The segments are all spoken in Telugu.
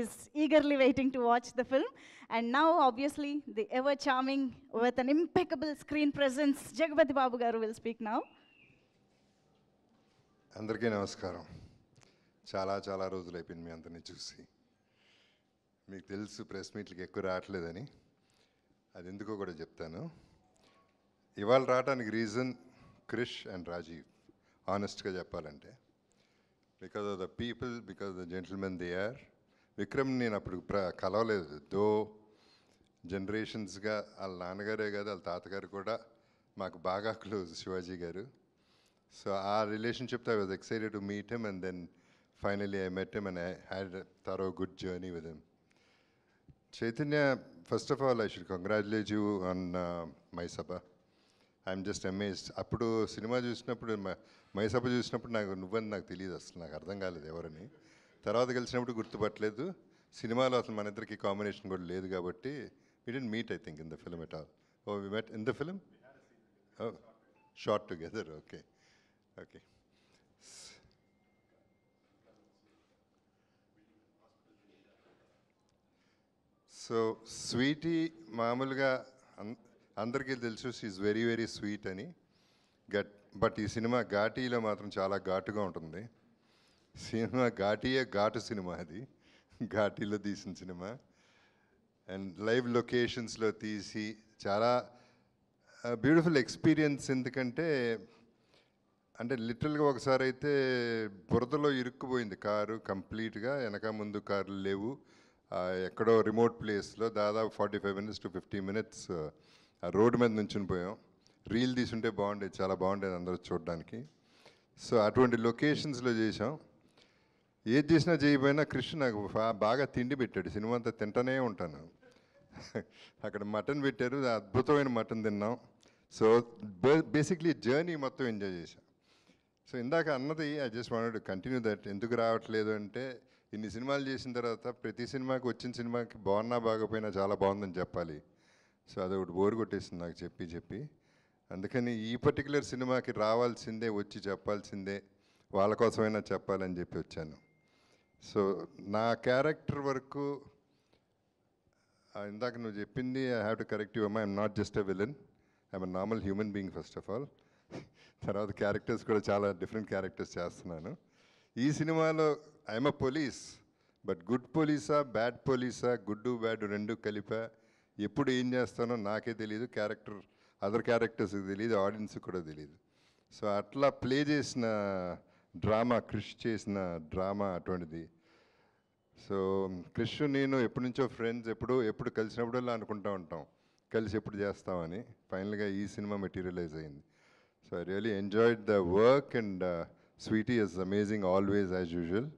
is eagerly waiting to watch the film. And now, obviously, the ever charming, with an impeccable screen presence, Jagapati Babu garu will speak now. అందరికీ నమస్కారం. చాలా చాలా రోజులు అయిపోయింది మీ అందరినీ చూసి. మీకు తెలుసు ప్రెస్ మీట్లకి ఎక్కువ రావట్లేదని, అది ఎందుకో కూడా చెప్తాను. ఇవాళ రావడానికి రీజన్ క్రిష్ అండ్ రాజీవ్, ఆనెస్ట్గా చెప్పాలంటే. Because of the people, because the gentlemen they are. Vikram నేను అప్పుడు కలవలేదు, దో జనరేషన్స్గా వాళ్ళ నాన్నగారే కాదు వాళ్ళ తాతగారు కూడా మాకు బాగా క్లోజ్, శివాజీ గారు. So our relationship, I was excited to meet him, and then finally I met him and I had a thorough good journey with him. Chaitanya, first of all I should congratulate you on Maisabha. I'm just amazed. Appudu cinema chusinapudu Maisabha chusinapudu నాకు తెలియదు, అసలు నాకు అర్థం కాలేదు ఎవరని. తర్వాత కలిసినప్పుడు గుర్తుపట్టలేదు. సినిమాలో అసలు మన ఇద్దరికి కాంబినేషన్ కూడా లేదు కాబట్టి we didn't meet, I think, in the film at all. Oh, we met in the film? Oh, shot together, okay. Okay. So, Sweetie, మామూలుగా అందరికీ తెలుసు she is very very sweet అని. బట్ ఈ సినిమా ఘాటీలో మాత్రం చాలా ఘాటుగా ఉంటుంది. సినిమా ఘాటీయే ఘాటు సినిమా, అది ఘాటీలో తీసిన సినిమా. అండ్ లైవ్ లొకేషన్స్లో తీసి చాలా బ్యూటిఫుల్ ఎక్స్పీరియన్స్. ఎందుకంటే అంటే లిటరల్గా ఒకసారి అయితే బురదలో ఇరుక్కుపోయింది కారు కంప్లీట్గా, వెనక ముందు కార్లు లేవు. ఎక్కడో రిమోట్ ప్లేస్లో దాదాపు 45 minutes to 50 minutes ఆ రోడ్డు మీద నుంచుని పోయాం. రీల్ తీసుంటే బాగుండేది, చాలా బాగుండేది అందరూ చూడడానికి. సో అటువంటి లొకేషన్స్లో చేసాం. ఏది చేసినా చేయకపోయినా కృష్ణ నాకు బాగా తిండి పెట్టాడు. సినిమా అంతా తింటూనే ఉంటాను. అక్కడ మటన్ పెట్టారు, అద్భుతమైన మటన్ తిన్నాం. సో బేసిక్లీ జర్నీ మొత్తం ఎంజాయ్ చేశాం. సో ఇందాక అన్నది I just wanted to continue that. ఎందుకు రావట్లేదు అంటే, ఇన్ని సినిమాలు చేసిన తర్వాత ప్రతి సినిమాకి వచ్చిన సినిమాకి బాగున్నా బాగపోయినా చాలా బాగుందని చెప్పాలి. సో అదొకటి బోర్ కొట్టేసింది నాకు చెప్పి. అందుకని ఈ పర్టికులర్ సినిమాకి రావాల్సిందే, వచ్చి చెప్పాల్సిందే, వాళ్ళ కోసమైనా చెప్పాలని చెప్పి వచ్చాను. సో నా క్యారెక్టర్ వరకు ఇందాక నువ్వు చెప్పింది, I have to correct you అమ్మా, I'm not just a villain, I'm a normal human being first of all. తర్వాత క్యారెక్టర్స్ కూడా చాలా డిఫరెంట్ క్యారెక్టర్స్ చేస్తున్నాను. ఈ సినిమాలో I'm a police, but good పోలీసా బ్యాడ్ పోలీసా, గుడ్ బ్యాడ్ రెండు కలిపా, ఎప్పుడు ఏం చేస్తానో నాకే తెలియదు, అదర్ క్యారెక్టర్స్కి తెలియదు, ఆడియన్స్కి కూడా తెలియదు. సో అట్లా ప్లే చేసిన డ్రామా, క్రిష్ చేసిన డ్రామా అటువంటిది. సో క్రిష్ నేను ఎప్పటి నుంచో ఫ్రెండ్స్, ఎప్పుడు కలిసినప్పుడల్లా అనుకుంటూ ఉంటాం కలిసి ఎప్పుడు చేస్తామని. ఫైనల్గా ఈ సినిమా మెటీరియలైజ్ అయింది. So I really enjoyed the work and Sweety is amazing always as usual.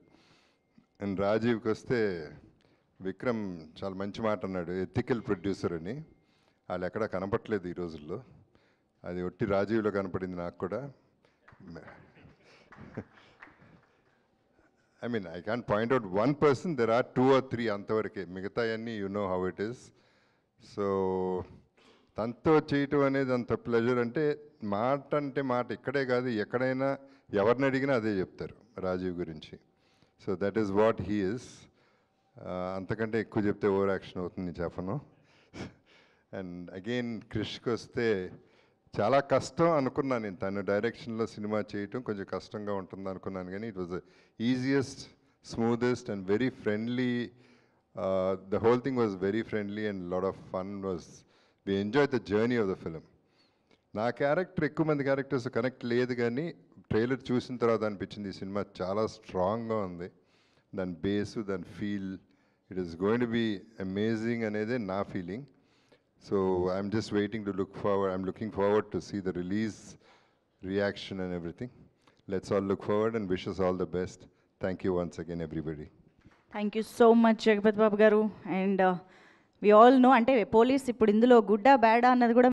And రాజీవ్కి వస్తే, విక్రమ్ చాలా మంచి మాట అన్నాడు, ఎథికల్ ప్రొడ్యూసర్ అని. వాళ్ళు ఎక్కడా కనపట్లేదు ఈ రోజుల్లో, అది ఒట్టి రాజీవ్లో కనపడింది నాకు కూడా. I mean, I can't point out one person, there are 2 or 3 అంతవరకే, మిగతా అన్నీ you know how it is. So తనతో చేయటం అనేది అంత ప్లెజర్. అంటే మాట ఇక్కడే కాదు, ఎక్కడైనా ఎవరిని అడిగినా అదే చెప్తారు రాజీవ్ గురించి. So that is what he is. అంతకంటే ఎక్కువ చెప్తే ఓవర్ యాక్షన్ అవుతుంది, చెప్పను. అండ్ అగైన్ క్రిష్కి వస్తే, చాలా కష్టం అనుకున్నాను నేను, తను డైరెక్షన్లో సినిమా చేయటం కొంచెం కష్టంగా ఉంటుంది అనుకున్నాను, కానీ it was the easiest, smoothest and very friendly. The whole thing was very friendly and lot of fun. We enjoy the journey of the film. నా క్యారెక్టర్ ఎక్కువ మంది క్యారెక్టర్స్ కనెక్ట్ లేదు, కానీ ట్రైలర్ చూసిన తర్వాత అనిపించింది ఈ సినిమా చాలా స్ట్రాంగ్గా ఉంది. దాని బేసు, దాని feel, it is going to be amazing అనేదే నా feeling. So I'm just waiting to look forward. I'm looking forward to see the release, reaction and everything. Let's all look forward and wish us all the best. Thank you once again, everybody. Thank you so much, Jagapati Babu garu. And we all know, అంటే పోలీస్ ఇప్పుడు ఇందులో గుడ్డా బ్యాడా అన్నది కూడా